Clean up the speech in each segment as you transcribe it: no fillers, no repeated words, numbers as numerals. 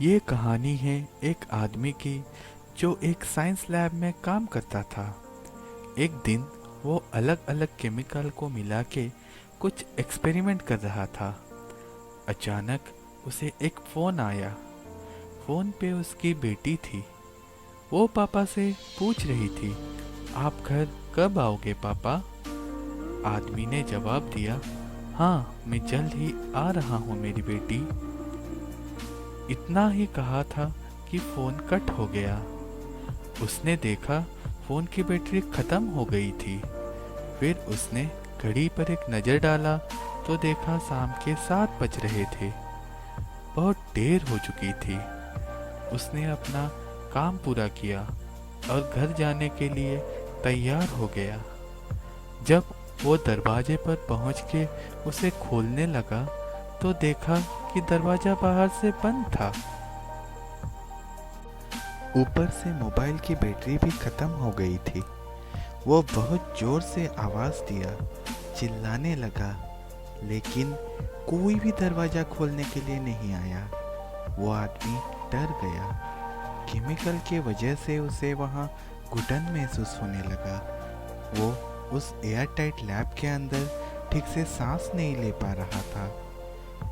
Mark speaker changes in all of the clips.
Speaker 1: ये कहानी है एक आदमी की जो एक साइंस लैब में काम करता था। एक दिन वो अलग अलग केमिकल को मिला के कुछ एक्सपेरिमेंट कर रहा था। अचानक उसे एक फ़ोन आया। फ़ोन पे उसकी बेटी थी। वो पापा से पूछ रही थी, आप घर कब आओगे पापा? आदमी ने जवाब दिया, हाँ मैं जल्द ही आ रहा हूँ मेरी बेटी। इतना ही कहा था कि फ़ोन कट हो गया। उसने देखा फ़ोन की बैटरी ख़त्म हो गई थी। फिर उसने घड़ी पर एक नज़र डाला तो देखा शाम के 7 बज रहे थे। बहुत देर हो चुकी थी। उसने अपना काम पूरा किया और घर जाने के लिए तैयार हो गया। जब वो दरवाजे पर पहुंच के उसे खोलने लगा तो देखा कि दरवाज़ा बाहर से बंद था। ऊपर से मोबाइल की बैटरी भी खत्म हो गई थी। वो बहुत जोर से आवाज़ दिया, चिल्लाने लगा, लेकिन कोई भी दरवाज़ा खोलने के लिए नहीं आया। वो आदमी डर गया। केमिकल के वजह से उसे वहाँ घुटन महसूस होने लगा। वो उस एयर टाइट लैब के अंदर ठीक से सांस नहीं ले पा रहा था।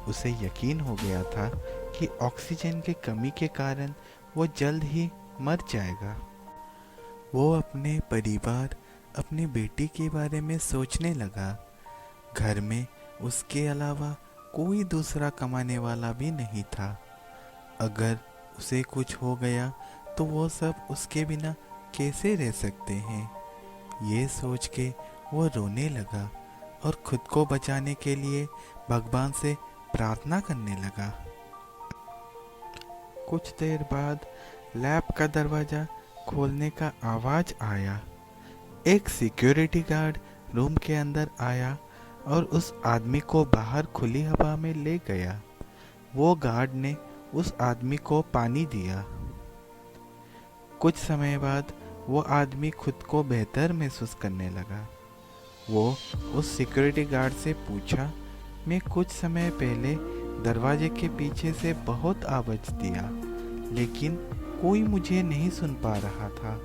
Speaker 1: उसे यकीन हो गया था कि ऑक्सीजन की कमी के कारण वो जल्द ही मर जाएगा। वो अपने परिवार, अपनी बेटी के बारे में सोचने लगा। घर में उसके अलावा कोई दूसरा कमाने वाला भी नहीं था। अगर उसे कुछ हो गया तो वो सब उसके बिना कैसे रह सकते हैं? ये सोच के वो रोने लगा और खुद को बचाने के लिए भगवान से प्रार्थना करने लगा। कुछ देर बाद लैब का दरवाज़ा खोलने का आवाज़ आया। एक सिक्योरिटी गार्ड रूम के अंदर आया और उस आदमी को बाहर खुली हवा में ले गया। वो गार्ड ने उस आदमी को पानी दिया। कुछ समय बाद वो आदमी खुद को बेहतर महसूस करने लगा। वो उस सिक्योरिटी गार्ड से पूछा, मैं कुछ समय पहले दरवाजे के पीछे से बहुत आवाज़ दिया, लेकिन कोई मुझे नहीं सुन पा रहा था।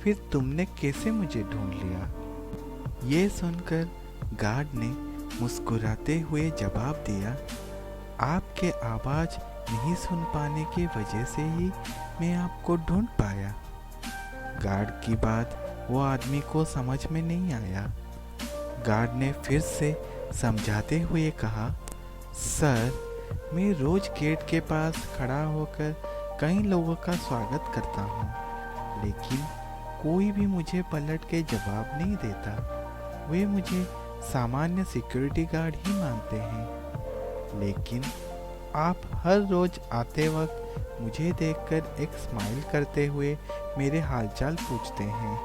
Speaker 1: फिर तुमने कैसे मुझे ढूंढ लिया? ये सुनकर गार्ड ने मुस्कुराते हुए जवाब दिया, आपके आवाज़ नहीं सुन पाने की वजह से ही मैं आपको ढूंढ पाया। गार्ड की बात वो आदमी को समझ में नहीं आया। गार्ड ने फिर से समझाते हुए कहा, सर मैं रोज गेट के पास खड़ा होकर कई लोगों का स्वागत करता हूँ, लेकिन कोई भी मुझे पलट के जवाब नहीं देता। वे मुझे सामान्य सिक्योरिटी गार्ड ही मानते हैं, लेकिन आप हर रोज आते वक्त मुझे देखकर एक स्माइल करते हुए मेरे हालचाल पूछते हैं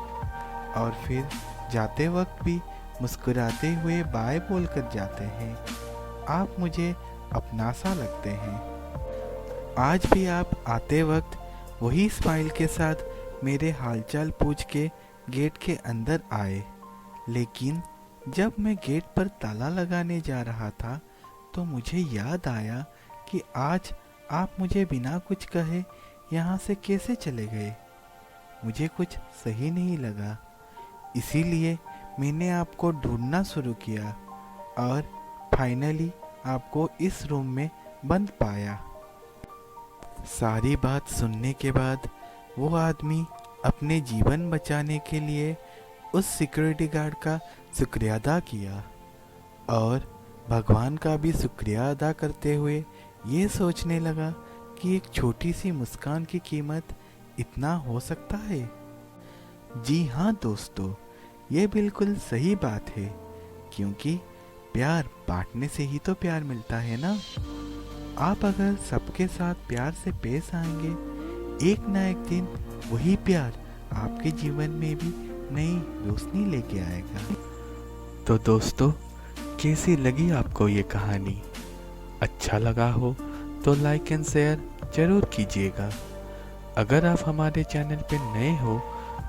Speaker 1: और फिर जाते वक्त भी मुस्कुराते हुए बाय बोलकर जाते हैं। आप मुझे अपना सा लगते हैं। आज भी आप आते वक्त वही स्माइल के साथ मेरे हालचाल पूछ के गेट के अंदर आए, लेकिन जब मैं गेट पर ताला लगाने जा रहा था तो मुझे याद आया कि आज आप मुझे बिना कुछ कहे यहाँ से कैसे चले गए। मुझे कुछ सही नहीं लगा, इसीलिए मैंने आपको ढूंढना शुरू किया और फाइनली आपको इस रूम में बंद पाया। सारी बात सुनने के बाद वो आदमी अपने जीवन बचाने के लिए उस सिक्योरिटी गार्ड का शुक्रिया अदा किया और भगवान का भी शुक्रिया अदा करते हुए ये सोचने लगा कि एक छोटी सी मुस्कान की कीमत इतना हो सकता है। जी हाँ दोस्तों, ये बिल्कुल सही बात है, क्योंकि प्यार बांटने से ही तो प्यार मिलता है ना। आप अगर सबके साथ प्यार से पेश आएंगे, एक ना एक दिन वही प्यार आपके जीवन में भी नई रोशनी लेके आएगा। तो दोस्तों, कैसी लगी आपको ये कहानी? अच्छा लगा हो तो लाइक एंड शेयर जरूर कीजिएगा। अगर आप हमारे चैनल पे नए हो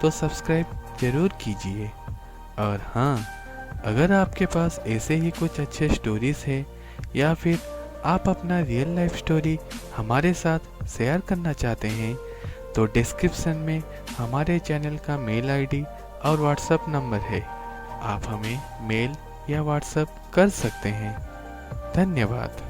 Speaker 1: तो सब्सक्राइब जरूर कीजिए। और हाँ, अगर आपके पास ऐसे ही कुछ अच्छे स्टोरीज है या फिर आप अपना रियल लाइफ स्टोरी हमारे साथ शेयर करना चाहते हैं तो डिस्क्रिप्शन में हमारे चैनल का मेल आईडी और व्हाट्सएप नंबर है। आप हमें मेल या व्हाट्सएप कर सकते हैं। धन्यवाद।